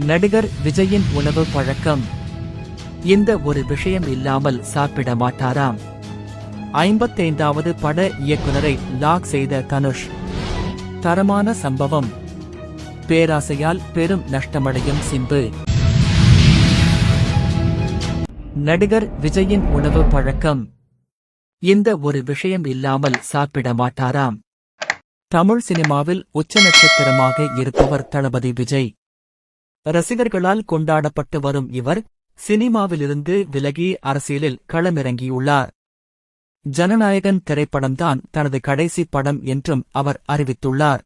நடிகர் விஜயின் உணவு பழக்கம். இந்த ஒரு விஷயம் இல்லாமல் சாப்பிட மாட்டாராம். 55வது பட இயக்குனரை லாக் செய்த தனுஷ். தரமான சம்பவம். பேராசையால் பெரும் நஷ்டமடையும் சிம்பு. நடிகர் விஜயின் உணவு பழக்கம். இந்த ஒரு விஷயம் இல்லாமல் சாப்பிட மாட்டாராம். தமிழ் சினிமாவில் உச்ச நட்சத்திரமாக இருப்பவர் தளபதி விஜய். ரசிகர்களால் கொண்டாடப்பட்டு வரும் இவர் சினிமாவிலிருந்து விலகி அரசியலில் களமிறங்கியுள்ளார். ஜனநாயகன் திரைப்படம்தான் தனது கடைசி படம் என்றும் அவர் அறிவித்துள்ளார்.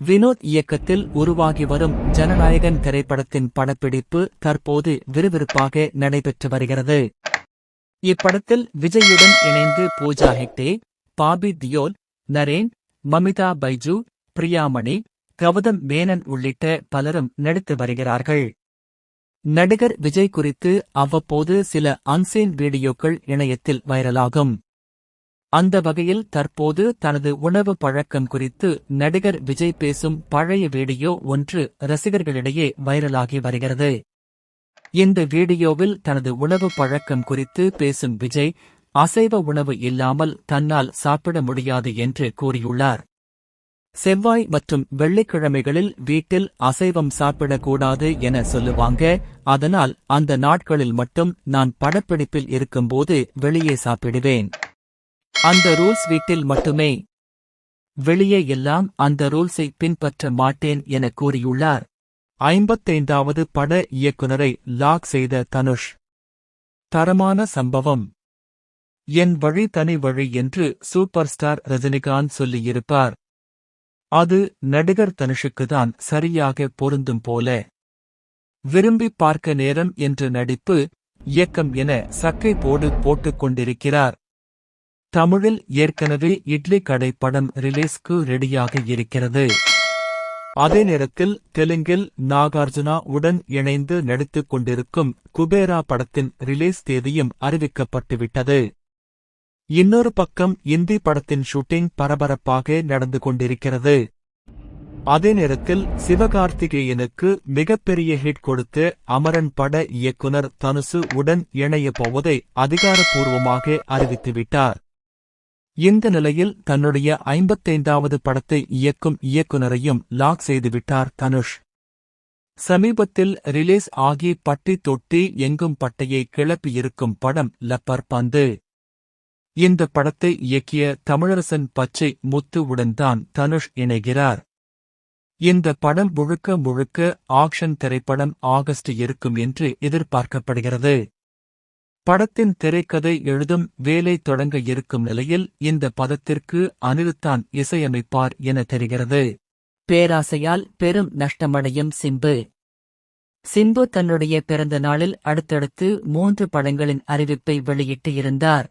வினோத் இயக்கத்தில் உருவாகி வரும் ஜனநாயகன் திரைப்படத்தின் படப்பிடிப்பு தற்போது விறுவிறுப்பாக நடைபெற்று வருகிறது. இப்படத்தில் விஜயுடன் இணைந்து பூஜா ஹெக்டே, பாபி தியோல், நரேன், மமிதா பைஜு, பிரியாமணி, கௌதம் மேனன் உள்ளிட்ட பலரும் நடித்து வருகிறார்கள். நடிகர் விஜய் குறித்து அவ்வப்போது சில அன்சீன் வீடியோக்கள் இணையத்தில் வைரலாகும். அந்த வகையில் தற்போது தனது உணவு பழக்கம் குறித்து நடிகர் விஜய் பேசும் பழைய வீடியோ ஒன்று ரசிகர்களிடையே வைரலாகி வருகிறது. இந்த வீடியோவில் தனது உணவு பழக்கம் குறித்து பேசும் விஜய், அசைவ உணவு இல்லாமல் தன்னால் சாப்பிட முடியாது என்று கூறியுள்ளார். செவ்வாய் மற்றும் வெள்ளிக்கிழமைகளில் வீட்டில் அசைவம் சாப்பிடக்கூடாது என சொல்லுவாங்க. அதனால் அந்த நாட்களில் மட்டும் நான் படப்பிடிப்பில் இருக்கும்போது வெளியே சாப்பிடுவேன். அந்த ரூல்ஸ் வீட்டில் மட்டுமே. வெளியே எல்லாம் அந்த ரூல்ஸை பின்பற்ற மாட்டேன் என கூறியுள்ளார். 55வது பட இயக்குனரை லாக் செய்த தனுஷ். தரமான சம்பவம். என் வழி தனி வழி என்று சூப்பர் ஸ்டார் ரஜினிகாந்த் சொல்லியிருப்பார். அது நடிகர் தனுஷுக்குதான் சரியாக பொருந்தும் போல. விரும்பி பார்க்க நேரம் என்று நடிப்பு, இயக்கம் என சக்கை போடு போட்டுக் கொண்டிருக்கிறார். தமிழில் ஏற்கனவே இட்லி கடை படம் ரிலீஸ்க்கு ரெடியாக இருக்கிறது. அதே நேரத்தில் தெலுங்கில் நாகார்ஜுனா உடன் இணைந்து நடித்துக் கொண்டிருக்கும் குபேரா படத்தின் ரிலீஸ் தேதியும் அறிவிக்கப்பட்டுவிட்டது. இன்னொரு பக்கம் இந்தி படத்தின் ஷூட்டிங் பரபரப்பாக நடந்து கொண்டிருக்கிறது. அதே நேரத்தில் சிவகார்த்திகேயனுக்கு மிகப்பெரிய ஹிட் கொடுத்த அமரன் பட இயக்குனர் தனுசு உடன் இணைய போவதை அதிகாரப்பூர்வமாக அறிவித்துவிட்டார். இந்த நிலையில் தன்னுடைய 55வது படத்தை இயக்கும் இயக்குனரையும் லாக் செய்துவிட்டார் தனுஷ். சமீபத்தில் ரிலீஸ் ஆகி பட்டி தொட்டி எங்கும் பட்டையை கிளப்பியிருக்கும் படம் லப்பர் பந்து. இந்த படத்தை இயக்கிய தமிழரசன் பச்சை முத்து உடன் தான் தனுஷ் இணைகிறார். இந்த படம் முழுக்க முழுக்க ஆக்ஷன் திரைப்படம். ஆகஸ்ட் இருக்கும் என்று எதிர்பார்க்கப்படுகிறது. படத்தின் திரைக்கதை எழுதும் வேலை தொடங்க இருக்கும் நிலையில் இந்த படத்திற்கு அனிருத்தான் இசையமைப்பார் என தெரிகிறது. பேராசையால் பெரும் நஷ்டமடையும் சிம்பு. சிம்பு தன்னுடைய பிறந்த நாளில் அடுத்தடுத்து 3 படங்களின் அறிவிப்பை வெளியிட்டு இருந்தார்.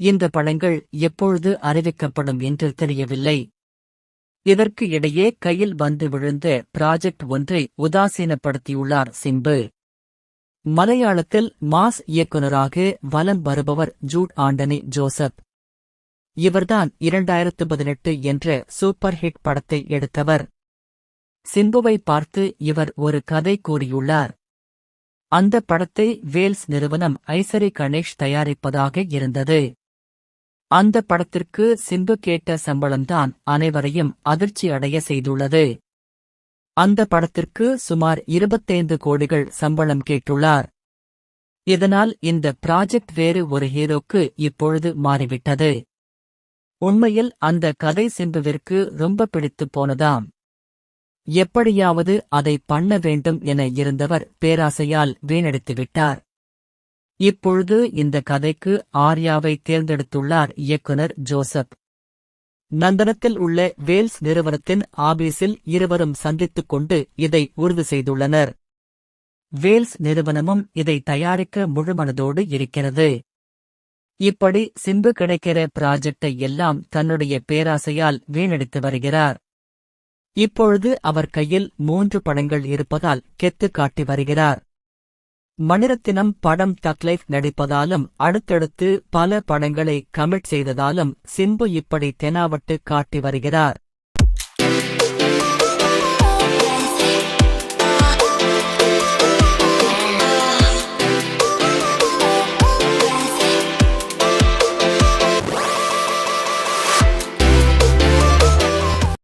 இந்த படங்கள் எப்பொழுது அறிவிக்கப்படும் என்று தெரியவில்லை. இதற்கு இடையே கையில் வந்து விழுந்த ப்ராஜெக்ட் ஒன்றை உதாசீனப்படுத்தியுள்ளார் சிம்பு. மலையாளத்தில் மாஸ் இயக்குனராக வலம் வருபவர் ஜூட் ஆண்டனி ஜோசப். இவர்தான் 2018 என்ற சூப்பர் ஹிட் படத்தை எடுத்தவர். சிம்புவை பார்த்து இவர் ஒரு கதை கூறியுள்ளார். அந்த படத்தை வேல்ஸ் நிறுவனம் ஐசரி கணேஷ் தயாரிப்பதாக இருந்தது. அந்த படத்திற்கு சிம்பு கேட்ட சம்பளம்தான் அனைவரையும் அதிர்ச்சி அடைய செய்துள்ளது. அந்த படத்திற்கு சுமார் 25 கோடிகள் சம்பளம் கேட்டுள்ளார். இதனால் இந்த ப்ராஜெக்ட் வேறு ஒரு ஹீரோக்கு இப்பொழுது மாறிவிட்டது. உண்மையில் அந்த கதை சிம்புவிற்கு ரொம்ப பிடித்துப் போனதாம். எப்படியாவது அதை பண்ண வேண்டும் என இருந்தவர் பேராசையால் வீணடித்துவிட்டார். இப்பொழுது இந்த கதைக்கு ஆர்யாவை தேர்ந்தெடுத்துள்ளார் இயக்குனர் ஜோசப். நந்தனத்தில் உள்ள வேல்ஸ் நிறுவனத்தின் ஆபீஸில் இருவரும் சந்தித்துக் கொண்டு இதை உறுதி செய்துள்ளனர். வேல்ஸ் நிறுவனமும் இதை தயாரிக்க முழுமனதோடு இருக்கிறது. இப்படி சிம்பு கிடைக்கிற ப்ராஜெக்டை எல்லாம் தன்னுடைய பேராசையால் வீணடித்து வருகிறார். இப்பொழுது அவர் கையில் 3 படங்கள் இருப்பதால் கெத்து காட்டி வருகிறார். மணிரத்தினம் படம் தக் லைஃப் நடிப்பதாலும் அடுத்தடுத்து பல படங்களை கமிட் செய்ததாலும் சிம்பு இப்படி தெனாவட்டு காட்டி வருகிறார்.